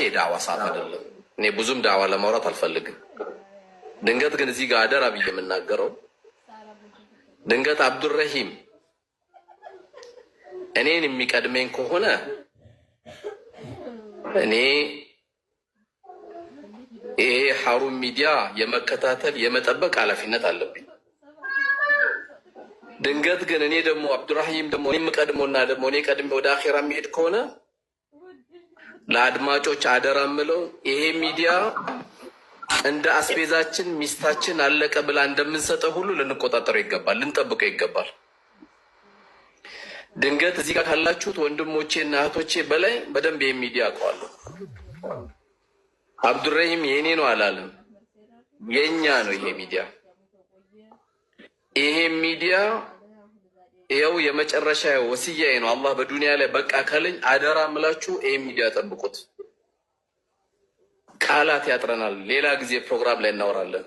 የዳዋ ሰዓት አይደለም። እኔ ብዙም ዳዋ ለማውራት አልፈልግም። ድንገት ግን እዚህ ጋር አደራ ብዬ የምናገረው ድንገት አብዱረሂም እኔን የሚቀድመኝ ከሆነ እኔ ይሄ ሐሩም ሚዲያ የመከታተል የመጠበቅ ኃላፊነት አለብኝ። ድንገት ግን እኔ ደግሞ አብዱረሂም ደግሞ እኔ የምቀድመውና ደግሞ እኔ ቀድሜ ወደ አኺራ የሚሄድ ከሆነ ለአድማጮች አደራ ምለው ይሄ ሚዲያ እንደ አስቤዛችን ሚስታችን አለቀ ብላ እንደምንሰጠው ሁሉ ልንቆጣጠረው ይገባል፣ ልንጠብቀው ይገባል። ድንገት እዚህ ጋር ካላችሁት ወንድሞቼ እና እህቶቼ በላይ በደንብ ይሄ ሚዲያ አውቀዋለሁ። አብዱረሂም የኔ ነው አላለም፣ የኛ ነው ይሄ ሚዲያ። ይሄ ሚዲያ ይኸው የመጨረሻ ወሲያዬ ነው። አላህ በዱንያ ላይ በቃ ካለኝ አደራ ምላችሁ ይሄ ሚዲያ ጠብቁት። ቃላት ያጥረናል፣ ሌላ ጊዜ ፕሮግራም ላይ እናወራለን።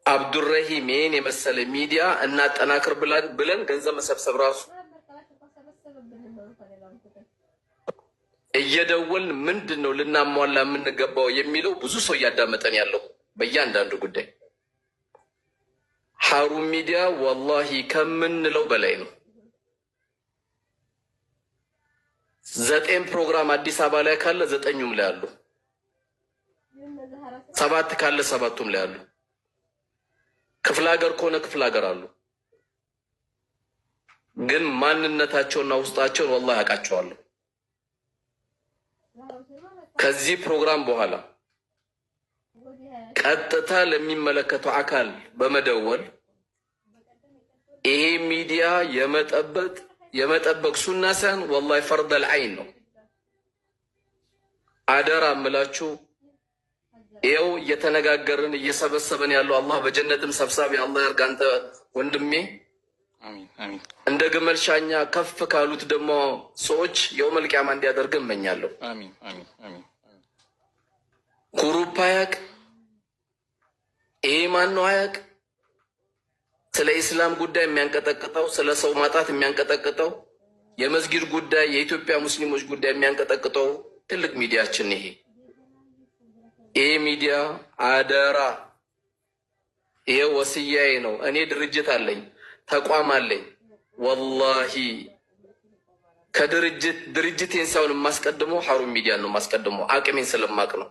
አብዱረሂም ይሄን የመሰለ ሚዲያ እናጠናክር ብለን ገንዘብ መሰብሰብ ራሱ እየደወልን ምንድን ነው ልናሟላ የምንገባው የሚለው ብዙ ሰው እያዳመጠን ያለው በእያንዳንዱ ጉዳይ። ሐሩም ሚዲያ ወላሂ ከምንለው በላይ ነው። 9 ፕሮግራም አዲስ አበባ ላይ ካለ 9ኙም ላይ አሉ፣ 7 ካለ 7ቱም ላይ አሉ። ክፍለ ሀገር ከሆነ ክፍለ ሀገር አሉ። ግን ማንነታቸውና ውስጣቸውን ወላሂ አውቃቸዋለሁ። ከዚህ ፕሮግራም በኋላ ቀጥታ ለሚመለከተው አካል በመደወል ይሄ ሚዲያ የመጠበቅ ሱና ሳይሆን ወላሂ ፈርደል ዐይን ነው። አደራ እምላችሁ ይኸው እየተነጋገርን እየሰበሰበን ያለው አላህ በጀነትም ሰብሳቢ አላህ ያርግ። አንተ ወንድሜ እንደ ግመል ሻኛ ከፍ ካሉት ደግሞ ሰዎች የውመል ቂያማ እንዲያደርግ እመኛለሁ። ኩሩፕ አያቅ፣ ይሄ ማን ነው አያቅ። ስለ ኢስላም ጉዳይ የሚያንቀጠቅጠው፣ ስለ ሰው ማጣት የሚያንቀጠቅጠው፣ የመስጊድ ጉዳይ የኢትዮጵያ ሙስሊሞች ጉዳይ የሚያንቀጠቅጠው ትልቅ ሚዲያችን ይሄ ሚዲያ አደራ። ይሄ ወስያዬ ነው። እኔ ድርጅት አለኝ፣ ተቋም አለኝ። ወላሂ ከድርጅቴን ሳይሆን የማስቀድመው ሐሩም ሚዲያን ነው የማስቀድመው፣ አቅሜን ስለማቅ ነው።